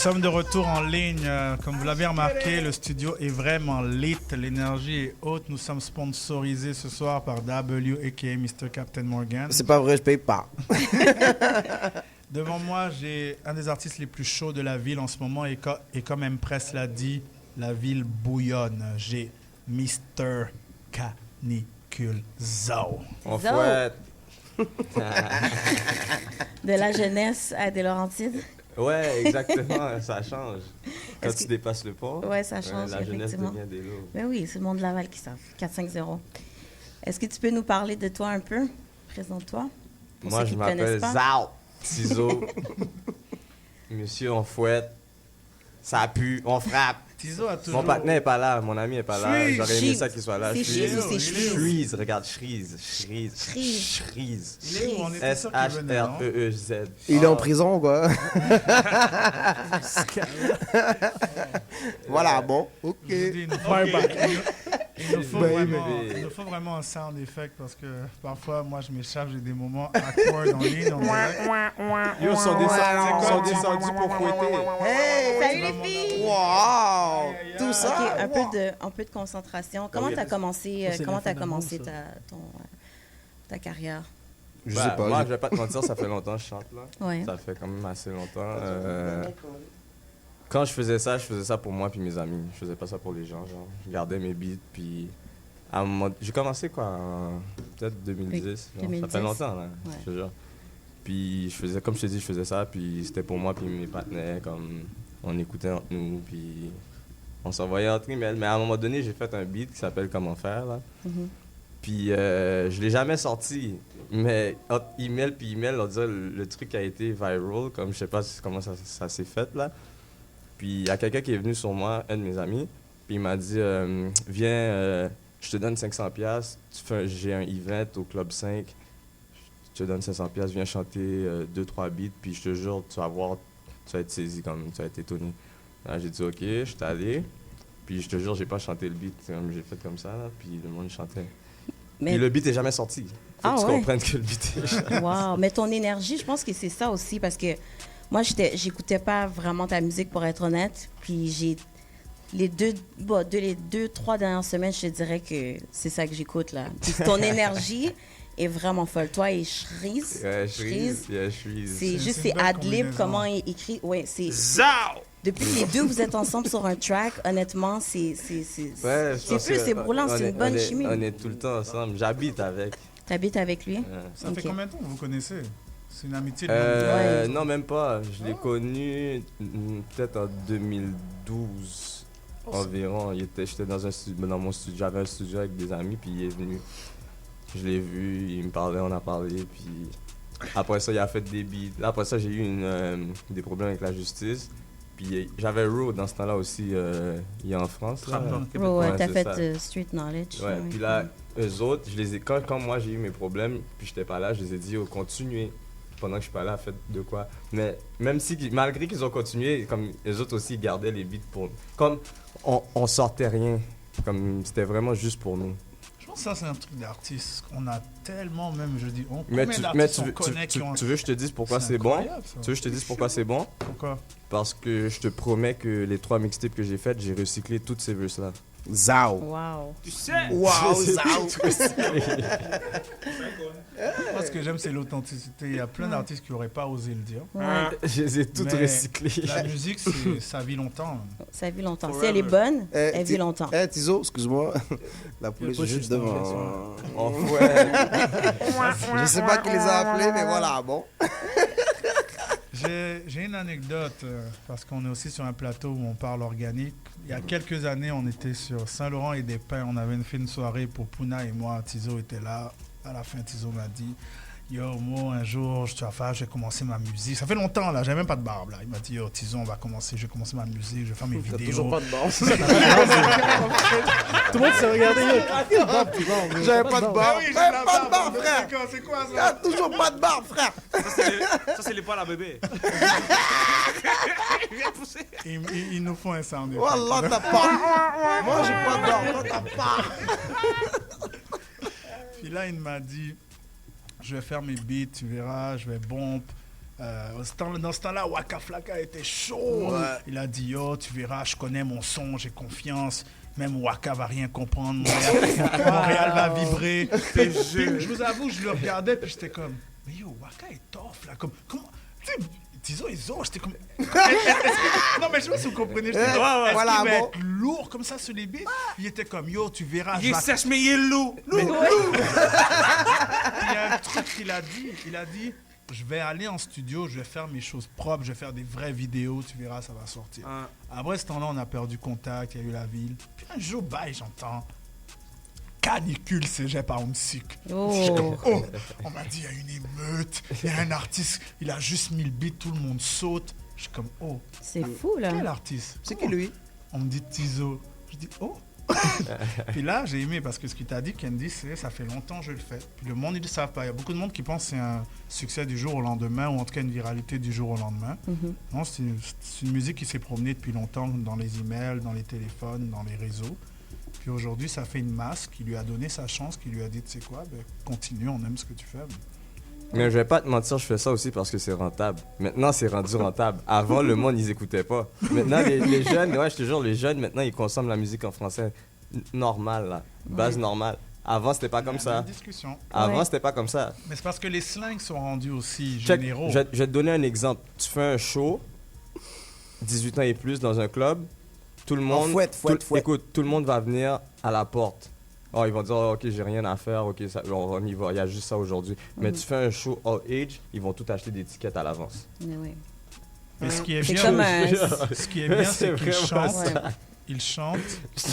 sommes de retour en ligne. Comme vous l'avez remarqué, le studio est vraiment lit. L'énergie est haute. Nous sommes sponsorisés ce soir par W, a.k.a. Mr. Captain Morgan. C'est pas vrai, je paye pas. Devant moi, j'ai un des artistes les plus chauds de la ville en ce moment. Et comme Empress l'a dit, la ville bouillonne. J'ai Mr. Canicule Zao. On fouette. De la jeunesse à des Laurentides. Ouais, exactement, ça change. Quand tu dépasses le pont, ouais, ça change, la jeunesse effectivement. devient des lots. Ben oui, c'est le monde de Laval qui savent. 4-5-0. Est-ce que tu peux nous parler de toi un peu? Présente-toi. Moi, je m'appelle Zao Tizo. Monsieur, on fouette. Ça pue, on frappe. Tizo a toujours... Mon partenaire n'est pas là, mon ami n'est pas là. J'aurais aimé Shreeze. ça qu'il soit là. C'est Shreeze ou c'est Shreeze? Shreeze, regarde, Shreeze. Shreeze. Shreeze. Il est où? On était sûr qu'il venait, non? S-H-R-E-E-Z. Il est en prison, quoi. Voilà, bon, ok. Il nous faut vraiment un sound effect parce que parfois, moi, je m'échappe, j'ai des moments awkward en ligne. Yo, sont descendus pour fouetter. Hey! Salut les filles! Wow! Tout ça? Ok, un peu de concentration. Comment tu as commencé, ta carrière? Je sais pas. Moi, je vais pas te mentir, ça fait longtemps que je chante là. Ouais. Ça fait quand même assez longtemps. Quand je faisais ça pour moi puis mes amis. Je faisais pas ça pour les gens. Genre, je gardais mes beats puis à un moment, j'ai commencé quoi, peut-être 2010. Genre, 2010. Ça fait longtemps là. Ouais. Je te jure. Puis je faisais, comme je te dis, je faisais ça puis c'était pour moi puis mes partenaires, comme on écoutait entre nous puis on s'envoyait entre emails. Mais à un moment donné, j'ai fait un beat qui s'appelle Comment faire là. Mhm. Puis je l'ai jamais sorti. Mais entre email puis email, on dirait le truc a été viral, comme je sais pas comment ça s'est fait là. Puis il y a quelqu'un qui est venu sur moi, un de mes amis, puis il m'a dit viens, je te donne 500$, j'ai un event au Club 5, je te donne 500$, viens chanter 2-3 beats, puis je te jure, tu vas voir, tu vas être saisi, comme tu vas être étonné. Là, j'ai dit ok, je suis allé, puis je te jure, j'ai pas chanté le beat, j'ai fait comme ça, là, puis le monde chantait. Mais... Puis le beat est jamais sorti. Faut que tu comprennes que le beat est... Wow, mais ton énergie, je pense que c'est ça aussi, parce que moi, j'écoutais pas vraiment ta musique, pour être honnête. Puis les deux, trois dernières semaines, je te dirais que c'est ça que j'écoute, là. Puis ton énergie est vraiment folle. Toi et Shreeze. Ouais, Shreeze. C'est juste, c'est ad-lib, comment il écrit. Ouais, c'est... Zao! Depuis que les deux, vous êtes ensemble sur un track, honnêtement, c'est brûlant, c'est une bonne chimie. On est tout le temps ensemble. J'habite avec. T'habites avec lui? Ça fait combien de temps que vous connaissez? C'est une amitié de Ouais. Non, même pas. Je l'ai connu peut-être en 2012 environ. J'étais dans mon studio. J'avais un studio avec des amis, puis il est venu. Je l'ai vu, il me parlait, on a parlé, puis après ça, il a fait des beats. Là, après ça, j'ai eu des problèmes avec la justice. Puis j'avais Ro dans ce temps-là aussi, il est en France. Là. Ouais, t'as fait Street Knowledge. Ouais, puis là, eux autres, quand moi j'ai eu mes problèmes, puis j'étais pas là, je les ai dit, continuez. Pendant que je suis pas là, faites de quoi. Mais même si, malgré qu'ils ont continué, comme les autres aussi, ils gardaient les beats pour nous. Comme on sortait rien. Comme c'était vraiment juste pour nous. Je pense que ça, c'est un truc d'artiste. On a tellement, même, je dis, mais tu veux que je te dise pourquoi c'est bon? Tu veux que je te dise pourquoi c'est bon? Pourquoi? Parce que je te promets que les 3 mixtapes que j'ai faites, j'ai recyclé toutes ces verses-là. Zao. Wow. Tu sais? Wow, Zao. Moi, ce que j'aime, c'est l'authenticité. Il y a plein d'artistes qui n'auraient pas osé le dire. Ouais. Je les ai toutes recyclées. La musique, ça vit longtemps. Ça vit longtemps. Si elle est bonne, elle vit longtemps. Tizo, excuse-moi. La police est juste devant. Ouais. Je sais pas qui les a appelés, mais voilà, bon. J'ai une anecdote, parce qu'on est aussi sur un plateau où on parle organique. Il y a quelques années, on était sur Saint-Laurent-et-des-Pins. On avait fait une soirée pour Puna et moi. Tizo était là. À la fin, Tizo m'a dit yo, moi, un jour, je vais commencer ma musique. Ça fait longtemps, là, j'avais même pas de barbe, là. Il m'a dit, yo, Tison, je vais commencer ma musique, je vais faire mes vidéos. Toujours pas de barbe. Tout le monde s'est regardé, yo. J'avais pas de barbe. Oui, j'avais pas de barbe, frère. C'est quoi, ça? Il y a toujours pas de barbe, frère. Ça, c'est les poils à bébé. Il vient pousser. Ils nous font un sound effect. Wallah, t'as pas. Moi, j'ai pas de barbe, toi, t'as pas. Puis là, il m'a dit, je vais faire mes beats, tu verras, je vais bomb. Dans ce temps-là, Waka Flocka était chaud. Ouais. Il a dit, yo, tu verras, je connais mon son, j'ai confiance. Même Waka va rien comprendre. Montréal va vibrer. Puis, je vous avoue, je le regardais, puis j'étais comme, mais yo, Waka est tough, là. Comment... Tu sais, Tizo et Zo, j'étais comme... Non, mais je sais pas si vous comprenez. J'étais comme, est-ce voilà, qu'il va bon. être lourd comme ça sur les beats? Il était comme, yo, tu verras. Il est sèche, mais il est lourd. Il y a un truc qu'il a dit. Il a dit, je vais aller en studio, je vais faire mes choses propres, je vais faire des vraies vidéos, tu verras, ça va sortir. Après ce temps-là, on a perdu contact, il y a eu la ville. Puis un jour, j'entends canicule cégep à Homesick. Je suis comme, on m'a dit, il y a une émeute, il y a un artiste, il a juste mis le beat, tout le monde saute. Je suis comme, C'est fou, là. quel artiste? C'est qui lui? On me dit Tizo. Je dis, Puis là, j'ai aimé parce que ce qu'il t'a dit, Candy, c'est ça fait longtemps que je le fais. Puis le monde, ils ne le savent pas. Il y a beaucoup de monde qui pense que c'est un succès du jour au lendemain ou en tout cas une viralité du jour au lendemain. Non, c'est une musique qui s'est promenée depuis longtemps dans les emails, dans les téléphones, dans les réseaux. Puis aujourd'hui, ça fait une masse qui lui a donné sa chance, qui lui a dit, tu sais quoi, continue, on aime ce que tu fais. Mais je vais pas te mentir, je fais ça aussi parce que c'est rentable. Maintenant, c'est rendu rentable. Avant, le monde, ils écoutaient pas. Maintenant, les jeunes, je te jure, les jeunes, maintenant, ils consomment la musique en français normale, là. Base normale. Avant, c'était pas comme ça. Discussion. Avant, c'était pas comme ça. Mais c'est parce que les slangs sont rendus aussi Check, généraux. je vais te donner un exemple. Tu fais un show, 18 ans et plus, dans un club, tout le monde... fouette. Écoute, tout le monde va venir à la porte. Oh, ils vont dire, OK, j'ai rien à faire, OK, ça, on y va, il y a juste ça aujourd'hui. Mais tu fais un show all age, ils vont tout acheter des tickets à l'avance. Mais ce qui est C'est bien, comme ce qui est bien, c'est qu'ils vraiment chantent, ils chantent,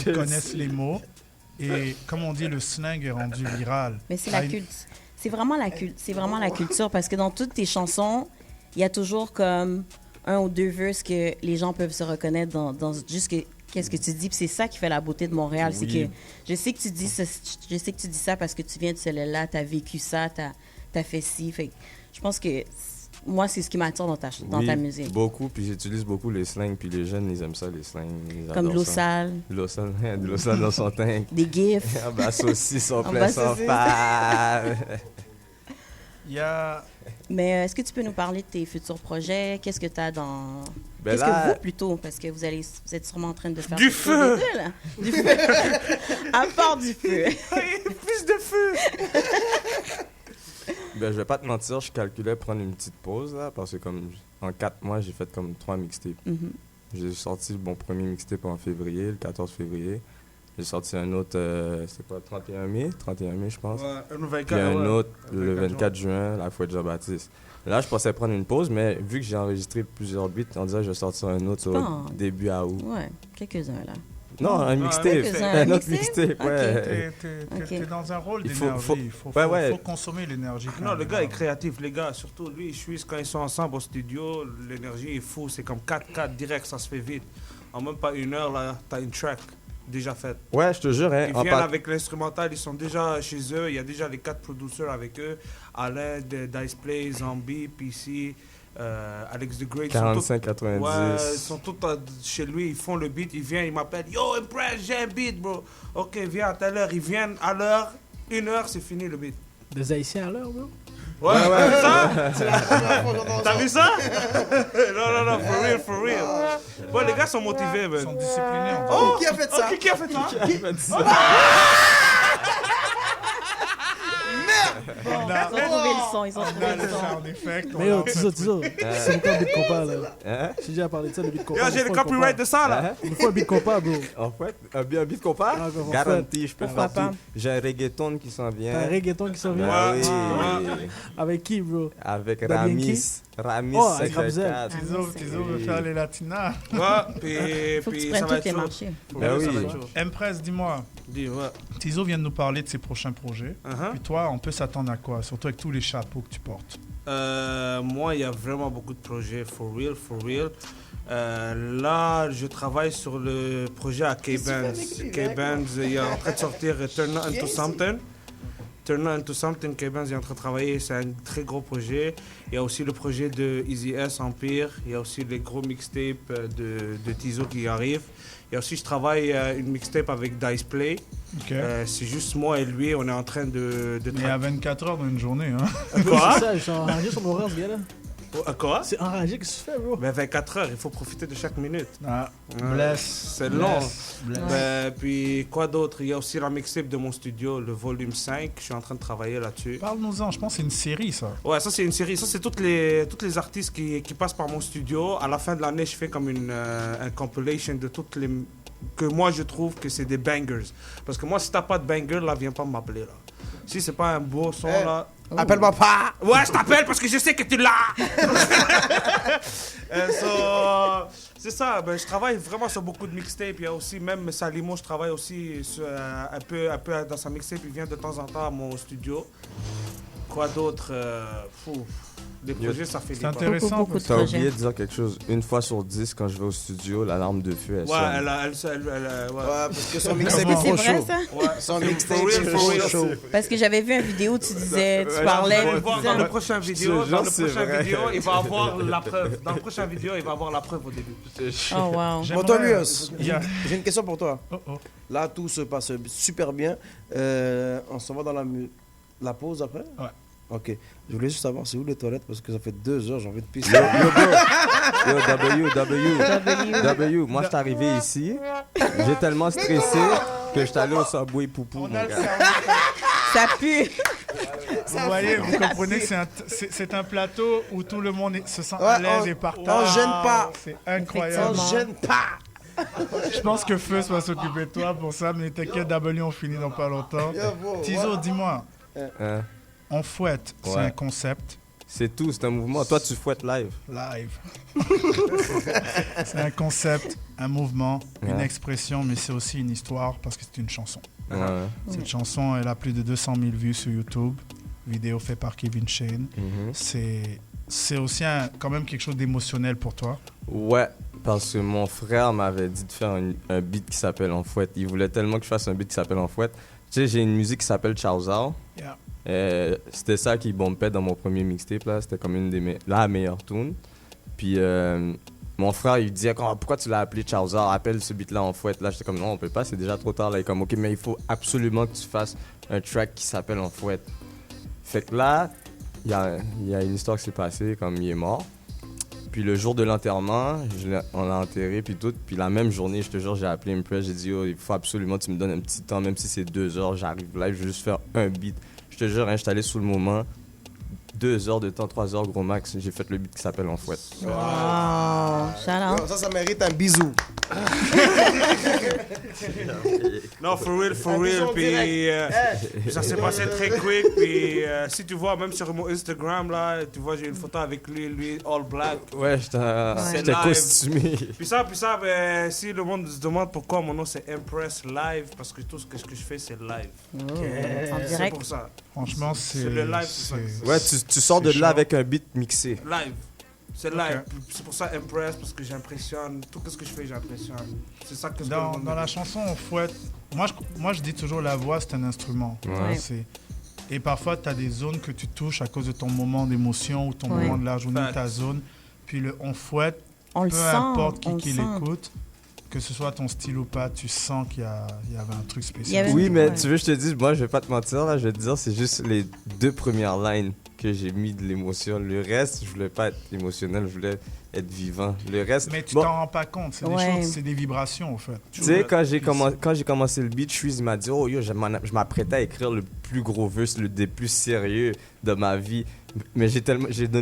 ils connaissent les mots, et comme on dit, le slang est rendu viral. Mais c'est la culture. C'est vraiment la culture parce que dans toutes tes chansons, il y a toujours comme un ou deux verses que les gens peuvent se reconnaître dans juste qu'est-ce que tu dis. Puis c'est ça qui fait la beauté de Montréal, c'est que je sais que tu dis ça parce que tu viens de celle-là, tu as vécu ça, tu as fait ci. Fait que je pense que moi, c'est ce qui m'attire dans ta musique. Beaucoup, puis j'utilise beaucoup les slangs, puis les jeunes, ils aiment ça, les slangs. Comme l'eau sale. L'eau sale, de l'eau sale dans son tank. Des gifs. Ah bah, saucisses en Ah plein bah, sans saucisses. part. Il y a... Mais est-ce que tu peux nous parler de tes futurs projets? Qu'est-ce que tu as dans... Ben Qu'est-ce là- que vous, plutôt? Parce que vous êtes sûrement en train de faire... Du quelque chose feu! de deux, là. Du feu! À part du feu. Plus de feu. Ben, je vais pas te mentir, je calculais prendre une petite pause, là, parce que comme en 4 mois, j'ai fait comme 3 mixtapes. J'ai sorti mon premier mixtape en février, le 14 février. J'ai sorti un autre, c'est quoi, 31 mai, je pense. Ouais, un 24, Puis un ouais. autre le 24 24 juin, la fouette Jean-Baptiste. Là, je pensais prendre une pause, mais vu que j'ai enregistré plusieurs beats, on dirait que je vais sortir un autre au Bon. début à août. Ouais, quelques-uns, là. Non, un mixtape. quelques-uns. Un autre Mixtape? mixtape, ouais. T'es dans un rôle Il faut- d'énergie. faut- ouais. faut consommer l'énergie. quand Non, le même. gars est créatif, les gars. Surtout lui et Suisse, quand ils sont ensemble au studio, l'énergie est fou. C'est comme 4-4 direct, ça se fait vite. En même pas une heure, là, t'as une track déjà faite. Ouais, je te jure, hein. Ils viennent avec l'instrumental, ils sont déjà chez eux. Il y a déjà les 4 producteurs avec eux. Alain, Dice Play, Zombie, PC, Alex the Great. 45-90. Ouais, ils sont tous chez lui, ils font le beat, ils viennent, ils m'appellent. Yo, Impress, j'ai un beat, bro. Ok, viens à telle heure. Ils viennent à l'heure, 1 heure, c'est fini le beat. Des Haïtiens à l'heure, bro. Ouais, t'as vu ça? T'as vu ça? Non, for real. Bon, les gars sont motivés, Ils man. sont disciplinés. en fait. Oh, qui a fait ça? Qui a fait ça? On a- Ils ont trouvé le son, ils ont on trouvé a le le son. sound effect. on Mais yo, a- Tizo, c'est quoi un beat compas, là? Hein? J'ai déjà parlé de ça, le beat compas. Yo, j'ai le copyright de ça, là. Il me faut un beat compas, bro. En fait, un beat qu'on part? Ah, en fait. Garanti, je peux Pourquoi faire pas? tout. J'ai un reggaeton qui s'en vient. T'as un reggaeton qui s'en vient. Ben Ouais. oui. Avec qui, bro? Avec Damien Ramis. Ramis Oh, avec 54. Tizo veut faire les latinas. Ouais, Faut que tu puis ça prennes va tous les être chaud. marchés. Ben oui. Ça va être chaud. Empress, dis-moi, Dis, ouais. Tizo vient de nous parler de ses prochains projets. Uh-huh. Puis toi, on peut s'attendre à quoi? Surtout avec tous les chapeaux que tu portes. Moi, il y a vraiment beaucoup de projets, for real. Là, je travaille sur le projet à K-Benz. K-Benz, il est en train de sortir Turn It Into Something. Turn It Into Something, K-Benz est en train de travailler, c'est un très gros projet. Il y a aussi le projet de Easy S, Empire. Il y a aussi les gros mixtapes de Tizo qui arrivent. Et aussi, je travaille une mixtape avec Dice Play. Ok. C'est juste moi et lui, on est en train de Mais à 24 heures dans une journée. Hein. Quoi? C'est ça, ils sont arrangés sur nos rangs, ce gars-là. Quoi? C'est enragé, qu'est-ce que tu fais, bro? Ben 24 heures, il faut profiter de chaque minute. Ah, Ouais, bless. C'est long. Bless. Ben, puis quoi d'autre? Il y a aussi la mixtape de mon studio, le volume 5. Je suis en train de travailler là-dessus. Parle-nous-en, je pense que c'est une série, ça. Ouais, ça c'est une série. Ça c'est toutes les artistes qui passent par mon studio. À la fin de l'année, je fais comme un compilation de toutes les que moi je trouve que c'est des bangers. Parce que moi, si t'as pas de banger, là, viens pas m'appeler là. Si c'est pas un beau son là. Appelle-moi pas. Ouais, je t'appelle parce que je sais que tu l'as. C'est ça, ben, je travaille vraiment sur beaucoup de mixtapes. Il y a aussi, même Salimo, je travaille aussi sur, un peu dans sa mixtape. Il vient de temps en temps à mon studio. Quoi d'autre les projets, ça fait C'est des intéressant. Beaucoup de T'as projets. oublié de dire quelque chose. Une fois sur 10, quand je vais au studio, l'alarme de feu, elle Ouais, sonne. Ouais, ouais. parce que son mixtape Comment? est C'est trop vrai, chaud. ça? Ouais. Son For mixtape real, est for trop real. chaud. Parce que j'avais vu une vidéo où tu disais, tu Ouais, parlais. Vous allez Ouais, voir tu dans disais- le prochain vidéo, te dans jure, le c'est prochain vrai. vidéo, il va avoir la preuve. Dans le prochain vidéo, il va avoir la preuve au début. Oh, wow. J'aimerais- Montolius, Il y a- j'ai une question pour toi. Oh, oh. Là, tout se passe super bien. On s'en va dans la pause après? Ouais. Ok. Je voulais juste savoir c'est où les toilettes parce que ça fait 2 heures, j'ai envie de pisser. W, moi je suis arrivé ici, j'ai tellement stressé que je suis allé au Subway Poupou, mon gars. Ça pue. Vous voyez, vous comprenez que c'est un plateau où tout le monde se sent Ouais, à l'aise on- et partage. on gêne pas. C'est incroyable. On gêne pas. Je pense que Feu va s'occuper de toi pour ça, mais t'inquiète, W, on finit dans pas longtemps. Tizo, dis-moi, Hein? on fouette, c'est Ouais. un concept C'est tout, c'est un mouvement. Toi, tu fouettes live. live. C'est un concept, un mouvement, une Ouais. expression, mais c'est aussi une histoire parce que c'est une chanson. Ouais. Cette chanson, elle a plus de 200 000 vues sur YouTube. Vidéo faite par Kevin Shane. Mhm. C'est aussi quand même quelque chose d'émotionnel pour toi. Ouais, parce que mon frère m'avait dit de faire un beat qui s'appelle En Fouette. Il voulait tellement que je fasse un beat qui s'appelle En Fouette. Tu sais, j'ai une musique qui s'appelle Chaouzao. Yeah. C'était ça qui bombait dans mon premier mixtape, là. C'était comme une des la meilleure tune. Puis mon frère, il disait pourquoi tu l'as appelé Chaouzao, appelle ce beat-là En Fouette. Là, j'étais comme non, on peut pas, c'est déjà trop tard. Là, il est comme ok, mais il faut absolument que tu fasses un track qui s'appelle En Fouette. Fait que là, il y a une histoire qui s'est passée, comme il est mort. Puis le jour de l'enterrement, on l'a enterré, puis tout. Puis la même journée, je te jure, j'ai appelé Impress, j'ai dit, oh, il faut absolument que tu me donnes un petit temps, même si c'est 2 heures, j'arrive là, je veux juste faire un beat. Je te jure, hein, je suis allé sous le moment, 2 heures de temps, 3 heures, gros max, j'ai fait le beat qui s'appelle En Fouette. Wow. Shout out. Ça mérite un bisou. Non, for real, bisou puis ça s'est passé très quick, puis si tu vois, même sur mon Instagram, là, tu vois, j'ai une photo avec lui, all black. Ouais, j'étais C'est live. costumé. Puis ça, ben, si le monde se demande pourquoi mon nom c'est Impress Live, parce que tout ce que je fais, c'est live. En C'est direct. pour ça. Franchement, c'est le live, c'est ça. Ouais, tu sors de C'est là chaud. avec un beat mixé. Live. C'est live. C'est pour ça Impress, parce que j'impressionne. Tout ce que je fais, j'impressionne. C'est ça que Dans la chanson, on fouette. Moi, je dis toujours la voix, c'est un instrument. Ouais. Et parfois, tu as des zones que tu touches à cause de ton moment d'émotion ou ton Ouais. moment de la journée, Facts. ta zone. Puis on fouette, On le peu sent. importe on qui le sent. l'écoute, que ce soit ton style ou pas, tu sens qu'il y avait un truc Il y spécial. avait- Oui, mais Ouais. tu veux, je te dis, moi, je vais pas te mentir, là, je vais te dire, c'est juste les 2 premières lines que j'ai mis de l'émotion. Le reste, je voulais pas être émotionnel, je voulais être vivant. Le reste, Mais tu bon, t'en rends pas compte, c'est des Ouais. choses, c'est des vibrations, en fait. tu sais, quand j'ai commencé le beat, Shreeze m'a dit, oh yo, je m'apprêtais à écrire le plus gros verse, le des plus sérieux de ma vie. Mais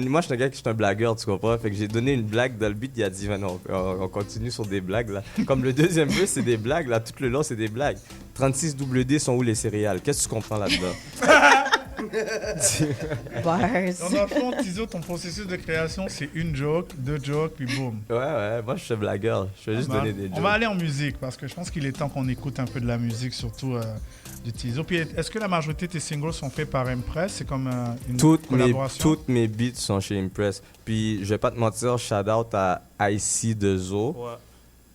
moi, je suis un gars qui est un blagueur, tu comprends? Fait que j'ai donné une blague dans le beat, il a dit, non, on continue sur des blagues, là. Comme le deuxième verse, c'est des blagues, là, tout le long, c'est des blagues. 36 WD sont où les céréales? Qu'est-ce que tu comprends là-dedans? Bars. Dans le fond, Tizo, ton processus de création, c'est une joke, 2 jokes, puis boum. Ouais, moi, je suis un blagueur. Je vais juste donner des jokes. On va aller en musique, parce que je pense qu'il est temps qu'on écoute un peu de la musique, surtout de Tizo. Puis est-ce que la majorité de tes singles sont faits par Impress? C'est comme une collaboration? Toutes mes beats sont chez Impress. Puis, je vais pas te mentir, shout out à IC de Zo. Ouais.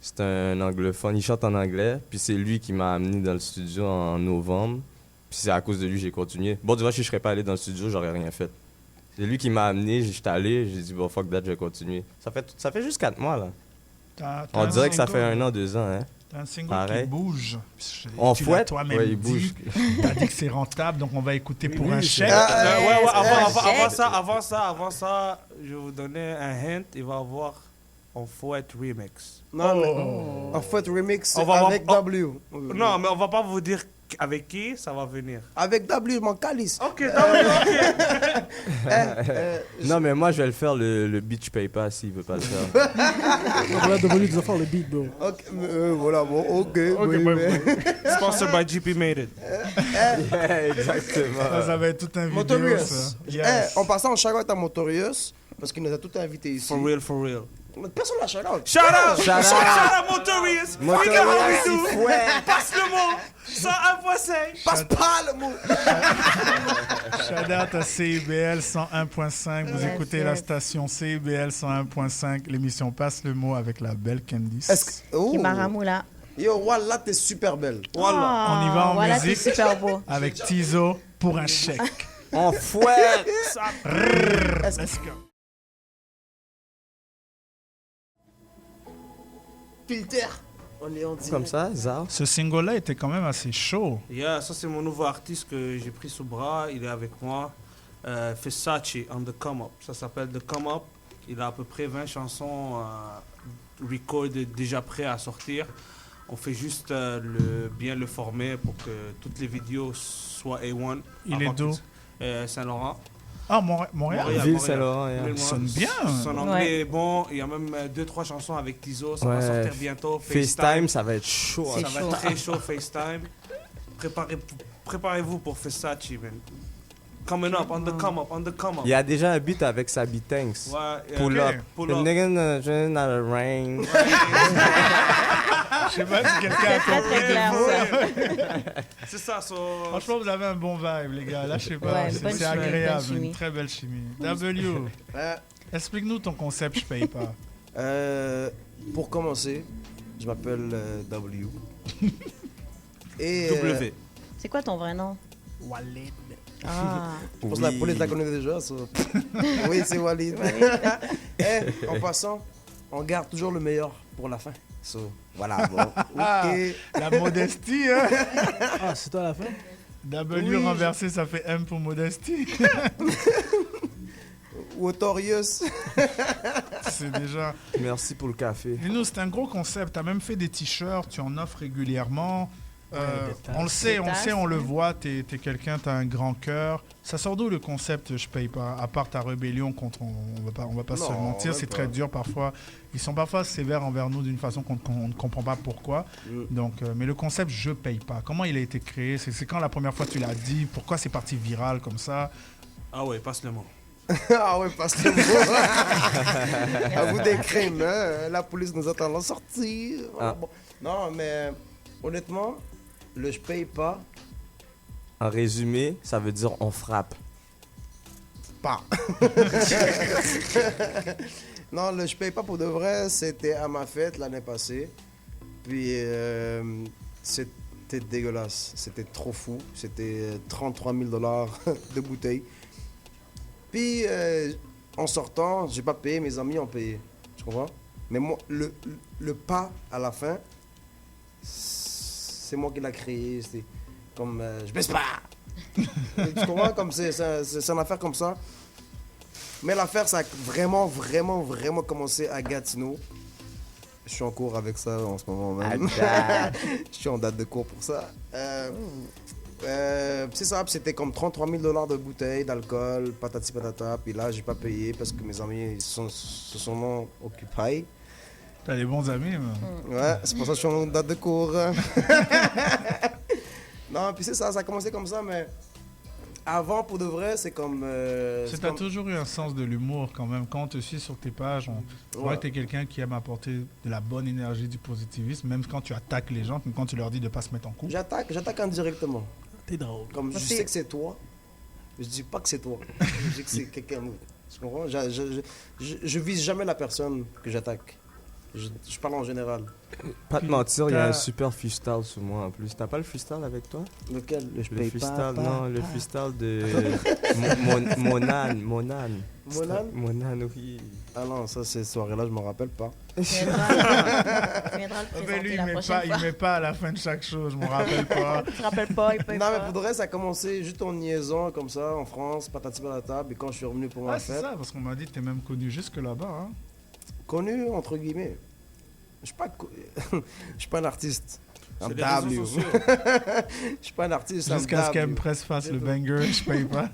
C'est un anglophone, il chante en anglais. Puis, c'est lui qui m'a amené dans le studio en novembre. Puis, c'est à cause de lui que j'ai continué. Bon, du coup, si je serais pas allé dans le studio, j'aurais rien fait. C'est lui qui m'a amené, j'étais allé, j'ai dit, bon, fuck that, je vais continuer. Ça fait juste 4 mois, là. T'as On un dirait que ça single? fait 1 an, 2 ans, hein. T'as un single Pareil. qui bouge. On Tu l'as fouette. toi-même Ouais, il dit. bouge. T'as dit que c'est rentable, donc on va écouter pour un oui, chèque. Avant ça, je vais vous donner un hint. Il va y avoir un fouette remix. Non, mais Oh. en fait, remix On va avec voir- W. Non, mais on va pas vous dire avec qui ça va venir. Avec W, mon calice. Ok, ok. Non, mais moi, je vais le faire le beach paper s'il veut pas le faire. On va devenir des affaires, le beat, bro. Ok, voilà, bon, ok. oui, ouais, mais- Sponsored by GP Made It. Exactement. Ça va être tout un vidéo, Motorius. ça. Yes. En passant, shout out à Motorius, parce qu'il nous a tous invités ici. For real, for real. Personne n'a shout out. Shout out! Shout out! Shout out Motorius! Motorius, We got how we il do. fouette. Passe le mot! 101.5! Passe pas le mot. Shout out à CIBL 101.5. Vous Yes, écoutez yes. la station CIBL 101.5. L'émission Passe le mot avec la belle Candice. Est-ce que... Oh. Kimaramoula. Yo, voilà, t'es super belle. Voilà. On y va en voilà, musique. c'est super beau. Avec Tizo pour un chèque. On fouette. Let's go. Filter. On est en direct. Comme ça, Zar. Ce single-là était quand même assez chaud. Yeah, ça c'est mon nouveau artiste que j'ai pris sous bras. Il est avec moi. Versace on the Come Up. Ça s'appelle The Come Up. Il a à peu près 20 chansons record déjà prêts à sortir. On fait juste bien le former pour que toutes les vidéos soient A1. Il est d'où? Saint-Laurent. Ah, Montréal. Ville Saint-Laurent, yeah. Montréal. Sonne bien. Son anglais est bon. Il y a même 2-3 chansons avec Tizo. Ça va Ouais. sortir bientôt. FaceTime, ça va être chaud. C'est Ça va chaud. être très chaud, FaceTime. Préparez-vous pour Versace, man. Coming up, on the come up, on the come up. Il y a déjà un beat avec Sabi Tanks. Ouais, Pull Ok. up. Pull The up. nigga not the rain. Je sais pas si quelqu'un a Très, très clair, compris. ça. C'est ça, so... Franchement, vous avez un bon vibe, les gars. Là, je sais pas. Ouais, c'est bonne c'est chimie, agréable. bonne chimie. Une très belle chimie. W, explique-nous ton concept, je paye pas. Pour commencer, je m'appelle W. Et W. C'est quoi ton vrai nom? Walid. Ah, je pense que la police la connaît déjà. Oui, c'est Walid. Et en passant, on garde toujours le meilleur pour la fin. So, voilà, bon. Ok. La modestie, hein. Ah, c'est toi à la fin? W Oui, renversé, ça fait M pour modestie. Autorius. C'est déjà. Merci pour le café. Dis-nous, c'est un gros concept. Tu as même fait des t-shirts, tu en offres régulièrement. des tasses. On le sait, Des tasses, on le voit, t'es quelqu'un, t'as un grand cœur. Ça sort d'où le concept je paye pas? À part ta rébellion contre, on va pas se Non, mentir, même c'est pas. très dur parfois. Ils sont parfois sévères envers nous d'une façon qu'on ne comprend pas pourquoi. Donc, mais le concept je paye pas, comment il a été créé? C'est quand la première fois tu l'as dit? Pourquoi c'est parti viral comme ça? Ah ouais, passe le mot. Ah ouais, parce que bon, à vous des crimes, hein? La police nous attend la sortie. Voilà, Ah. bon. Non, mais honnêtement, le je paye pas. En résumé, ça veut dire on frappe. Pas. Non, le je paye pas pour de vrai, c'était à ma fête l'année passée. Puis c'était dégueulasse. C'était trop fou. C'était 33 000 $ de bouteilles. Puis en sortant, j'ai pas payé, mes amis ont payé. Tu comprends? Mais moi, le pas à la fin, c'est moi qui l'ai créé. C'était comme je baisse pas. Tu comprends? Comme c'est une affaire comme ça. Mais l'affaire, ça a vraiment commencé à Gatineau. Je suis en cours avec ça en ce moment même. Je suis en date de cours pour ça. C'est ça, puis c'était comme 33 000 $ de bouteilles d'alcool, patati patata. Puis là, j'ai pas payé parce que mes amis se sont occupés. T'as des bons amis, man. Ouais, c'est pour ça que je suis en date de cours. Non, puis c'est ça, ça a commencé comme ça, mais avant, pour de vrai, c'est comme... T'as toujours eu un sens de l'humour quand même. Quand on te suit sur tes pages, on voit que t'es quelqu'un qui aime apporter de la bonne énergie, du positivisme, même quand tu attaques les gens, même quand tu leur dis de pas se mettre en couple. J'attaque indirectement. T'es drôle. Comme je sais que c'est toi, je dis pas que c'est toi. Je dis que c'est quelqu'un d'autre. Tu comprends? Je vise jamais la personne que j'attaque. Je parle en général. Pas te mentir, il y a T'as- un super freestyle sur moi en plus. T'as pas le freestyle avec toi? Lequel? Le freestyle, non, le freestyle de Monan. Monan? Monan, oui. Ah non, ça, ces soirées-là, je m'en rappelle pas. Tu viendras le Ah ben présenter lui, la prochaine il fois. met pas à la fin de chaque chose, je m'en rappelle pas. Tu te rappelles pas, il peut Non, pas. mais pour de vrai, ça a commencé juste en liaison, comme ça, en France, patati patata. Et quand je suis revenu pour ma Ah, c'est fête, ça, parce qu'on m'a dit que t'es même connu jusque là-bas. Hein. connu, entre guillemets. Je suis pas, je suis pas un artiste. Un C'est les W. réseaux sociaux. Je suis pas un artiste. un Jusqu'à ce W. qu'M-Press fasse le banger, je paye pas.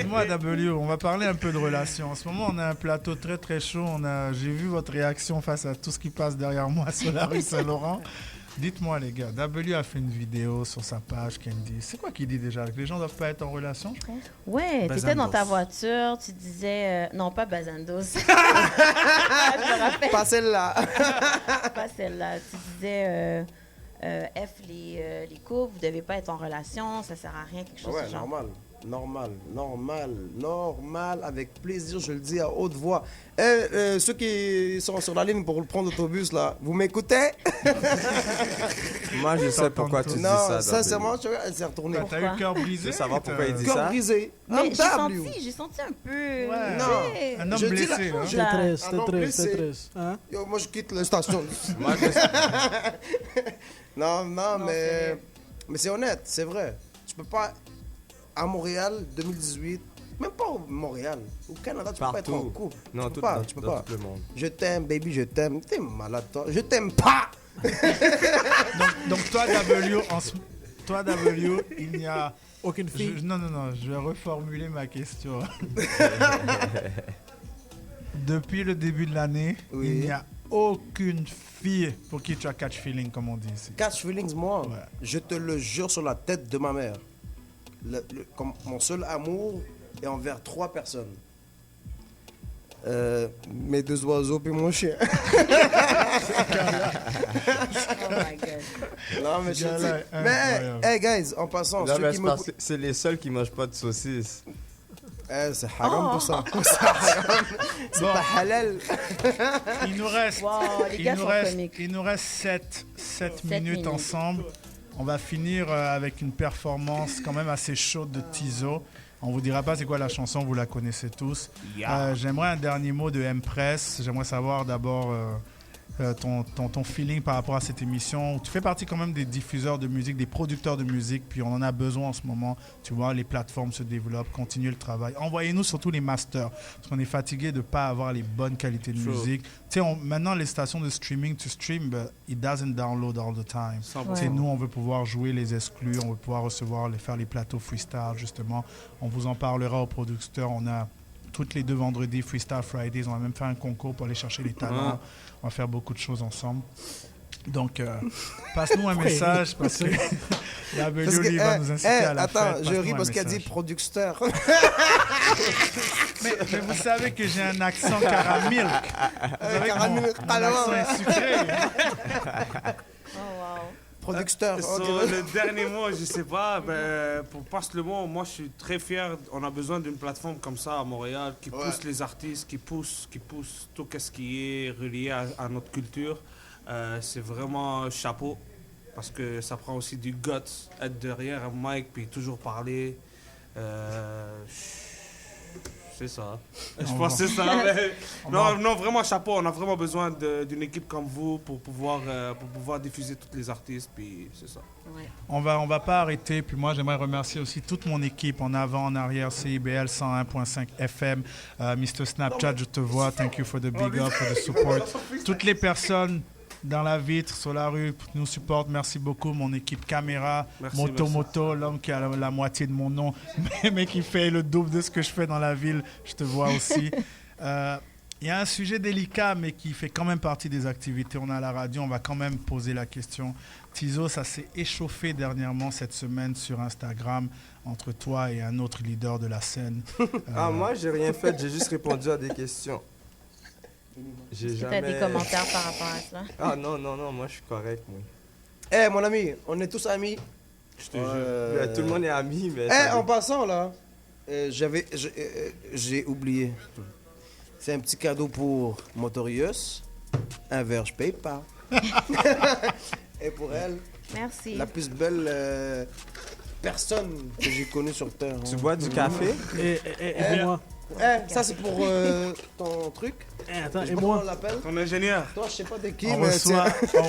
Moi, W, on va parler un peu de relations. En ce moment, on a un plateau très très chaud. J'ai vu votre réaction face à tout ce qui passe derrière moi sur la rue Saint-Laurent. Dites-moi les gars, W a fait une vidéo sur sa page Candy. C'est quoi qu'il dit déjà? Que les gens doivent pas être en relation, je pense? Ouais, t'étais dans Bazandos. ta voiture, tu disais... non, pas Bazandos. Je me rappelle Pas celle-là. pas celle-là. Tu disais... F, les couples, vous devez pas être en relation, ça sert à rien, quelque chose Ouais, du genre. normal, avec plaisir, je le dis à haute voix. Ceux qui sont sur la ligne pour prendre l'autobus, là, vous m'écoutez? Moi, je sais pourquoi tu dis Non, ça. sincèrement, tu vois, elle s'est retournée. T'as eu le cœur brisé? Je veux savoir pourquoi il dit Cœur ça. brisé. Mais Un W. j'ai senti un peu... Ouais. Non. tu sais, Un homme Je dis la blessé. chose, Hein. C'était Là. triste, Ah c'était non, triste, plus, c'était c'est- triste. Hein? Yo, moi, je quitte la station. Moi, Non, Non, mais c'est honnête, c'est vrai. Tu peux pas, à Montréal, 2018, même pas au Montréal, au Canada, tu peux pas être en Partout. couple. Non, tu tout, peux pas, dans, tu peux dans pas. tout le monde. Je t'aime, baby, je t'aime. T'es malade, toi. Je t'aime pas. Donc toi, W, il n'y a... Aucune fille. Non, je vais reformuler ma question. Depuis le début de l'année, Oui. il n'y a aucune fille pour qui tu as catch feeling, comme on dit ici. Catch feelings, moi, Ouais. je te le jure sur la tête de ma mère. Comme mon seul amour est envers 3 personnes. Mes 2 oiseaux puis mon chien. Oh my God. Non, mais Ce je te gars-là dis. est Mais, incroyable. hey, guys, en passant, Non, ceux mais qui c'est me... parce que c'est les seuls qui mangent pas de saucisses. C'est haram Oh. pour ça. C'est haram. C'est Bon. pas halal. Il nous reste, Wow, les gars sont comiques. il nous reste 7 Sept minutes minutes. ensemble. On va finir avec une performance quand même assez chaude de Tizo. On vous dira pas c'est quoi la chanson, vous la connaissez tous. J'aimerais un dernier mot de M-Press. J'aimerais savoir d'abord ton feeling par rapport à cette émission. Tu fais partie quand même des diffuseurs de musique, des producteurs de musique, puis on en a besoin en ce moment. Tu vois, les plateformes se développent, continuez le travail. Envoyez-nous surtout les masters, parce qu'on est fatigué de ne pas avoir les bonnes qualités de True. musique. Tu sais, maintenant, les stations de streaming, tu stream, but it doesn't download all the time. 100%. Tu sais, nous, on veut pouvoir jouer les exclus, on veut pouvoir faire les plateaux freestyle, justement. On vous en parlera aux producteurs. On a toutes les 2 vendredis Freestyle Fridays. On va même faire un concours pour aller chercher les talents. On va faire beaucoup de choses ensemble. Donc, passe-nous un message parce que la Parce que, lui, va nous inciter à la attends, fête. je Passe-nous ris un parce qu'elle dit message. producteur. Mais vous savez que j'ai un accent caramilk. Vous savez que caramilk, mon alors. accent est sucré. Oh, wow. Producteur. Sur ok. le dernier mot, je sais pas, ben, pour passer le mot, moi je suis très fier. On a besoin d'une plateforme comme ça à Montréal qui Ouais. pousse les artistes, qui pousse tout ce qui est relié à notre culture. C'est vraiment chapeau parce que ça prend aussi du guts, être derrière un mic puis toujours parler. C'est ça. Je pense que c'est ça. Mais... Non, vraiment chapeau. On a vraiment besoin d'une équipe comme vous pour pouvoir diffuser tous les artistes. Puis c'est ça. Ouais. On va pas arrêter. Puis moi, j'aimerais remercier aussi toute mon équipe en avant, en arrière, CIBL 101.5 FM, Mr. Snapchat, je te vois. Thank you for the big up, for the support. Toutes les personnes dans la vitre, sur la rue, qui nous supportent. Merci beaucoup. Mon équipe caméra, Merci, Moto, l'homme qui a la moitié de mon nom, mais qui fait le double de ce que je fais dans la ville. Je te vois aussi. Il y a un sujet délicat, mais qui fait quand même partie des activités. On est à la radio, on va quand même poser la question. Tizo, ça s'est échauffé dernièrement cette semaine sur Instagram entre toi et un autre leader de la scène. Ah, moi, j'ai rien fait, j'ai juste répondu à des questions. J'ai Est-ce que jamais... tu as des commentaires par rapport à cela? Ah non, moi je suis correct. Moi. Eh, mon ami, on est tous amis. Je te jure. Ouais, tout le monde est ami, mais... Eh, en passant là, j'ai oublié. C'est un petit cadeau pour Motorius. Un verre, je paye pas. Et pour elle, Merci. la plus belle personne que j'ai connue sur Terre. Tu bois du café? Et moi. Ça c'est pour ton truc. Attends, Je sais et pas comment moi. on l'appelle. Ton ingénieur. Toi, je sais pas de qui, On mais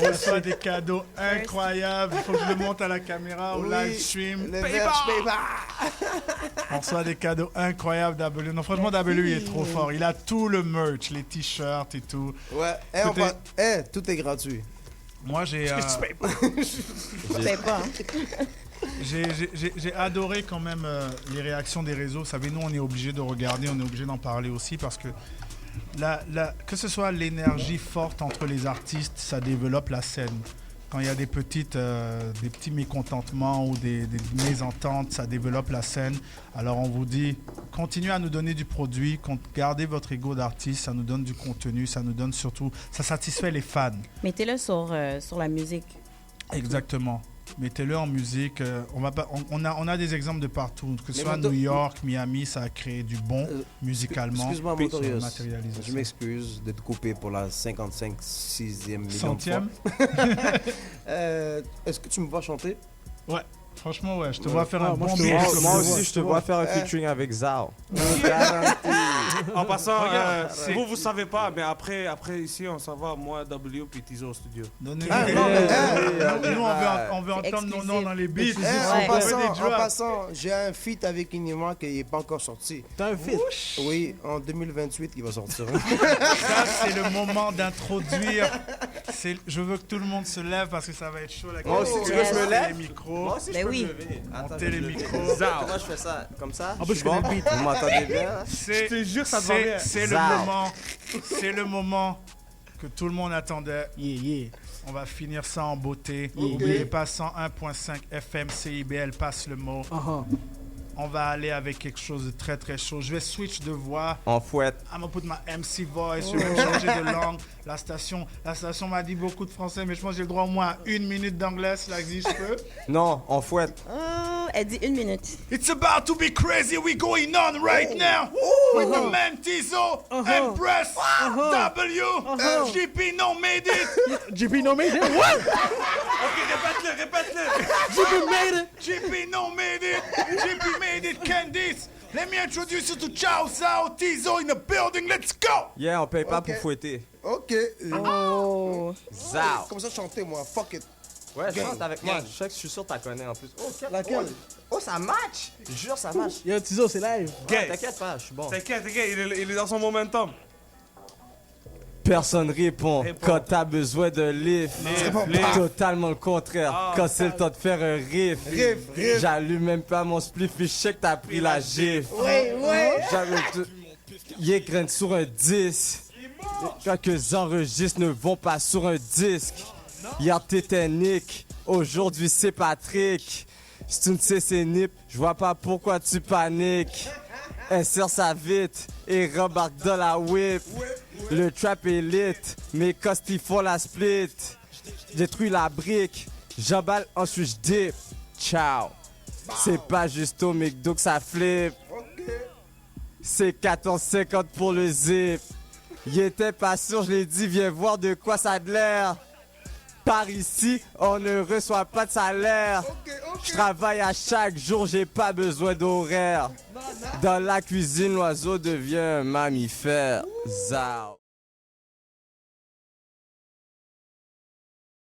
reçoit des cadeaux incroyables. Il faut que je le monte à la caméra au Oui, live stream. le verre, je paye pas. On reçoit des cadeaux incroyables W. Non, franchement, W il est trop fort. Il a tout le merch, les t-shirts et tout. Ouais, tout est gratuit. Moi, j'ai Je sais pas. j'ai adoré quand même les réactions des réseaux. Vous savez, nous, on est obligé de regarder, on est obligé d'en parler aussi parce que que ce soit l'énergie forte entre les artistes, ça développe la scène. Quand il y a des petits mécontentements ou des mésententes, ça développe la scène. Alors on vous dit, continuez à nous donner du produit, gardez votre ego d'artiste, ça nous donne du contenu, ça nous donne surtout, ça satisfait les fans. Mettez-le sur la musique. Exactement. Mettez-le en musique. On a des exemples de partout, que ce Mais soit maintenant- New York, Miami, ça a créé du bon musicalement. Excuse-moi, Puis, Motorius. matérialisation. Je m'excuse de te couper pour la 55e million Centième. de fois. Est-ce que tu me vois chanter? Ouais. Franchement, ouais, je te vois faire un moi, bon je te beat. vois- Moi aussi, je te vois faire un featuring avec Zao. En passant, Regarde, vous savez pas, mais après ici, on s'en va, moi, W, puis Tizo au studio. Donnez-nous Ah, des- non, mais, Nous, on veut C'est entendre nos noms exclusif. dans les beats. En, Ouais. passant, j'ai un feat avec Inima qui n'est pas encore sorti. T'as un fit. Oui, en 2028, il va sortir. Ça, c'est le moment d'introduire. Je veux que tout le monde se lève parce que ça va être chaud. La Moi aussi, tu veux que je me lève? Les micros. Moi aussi, je Ben peux oui. me lever. Attends, Montez je les vais me lever. micros. Comment je fais ça? Comme ça? En plus, je suis connais bon? le beat. Vous m'entendez bien? Là? C'est- te jure, ça te va bien. C'est le Zao. moment. C'est le moment que tout le monde attendait. Yeah. On va finir ça en beauté. N'oubliez pas 101.5 FM CIBL, passe le mot. On va aller avec quelque chose de très très chaud. Je vais switch de voix. En fouette. I'm gonna put my MC voice. Je vais même changer de langue. La station m'a dit beaucoup de français, mais je pense que j'ai le droit au moins à 1 minute d'anglais. Cela existe, je peux. Non, en fouette. Oh, elle dit 1 minute. It's about to be crazy. We're going on right now with the man Tizo and Breast W. GP no made it. JP no made it. What? Répète-le. JP made it. GP no made it. GP made it. Candice. Let me introduce you to Chao Sao Tizo in the building. Let's go. Yeah, on paye pas Ok. pour fouetter. Ok. Oh. Zao. Comme ça, chanter, moi. Fuck it. Ouais, Gang. chante avec moi. Gang. Je sais que je suis sûr que t'as connais en plus. Oh, Laquelle? Oh, ça match. Je jure, ça match. Yo, Tizo, c'est live. Ouais, t'inquiète pas, je suis bon. T'inquiète, il est dans son momentum. Personne répond Répond. quand t'as besoin de lift. Lift. Totalement le contraire. Ah, Quand c'est le temps de faire un riff. Riff. J'allume même pas mon spliff et je sais que t'as pris la gifle. Ouais. Il est graine sur un disque. Quelques enregistres ne vont pas sur un disque. Hier t'étais Nick, aujourd'hui c'est Patrick. Si tu ne sais c'est Nip, je vois pas pourquoi tu paniques. Insère ça vite et rembarque dans la whip. Le trap est lit, mes costis font la split. Détruis la brique, j'emballe ensuite je dip. Ciao. C'est pas juste au McDo que ça flippe. C'est 14,50 pour le zip. Il était pas sûr, je l'ai dit, viens voir de quoi ça a de l'air. Par ici, on ne reçoit pas de salaire. Je travaille à chaque jour, j'ai pas besoin d'horaire. Dans la cuisine, l'oiseau devient un mammifère. Zao.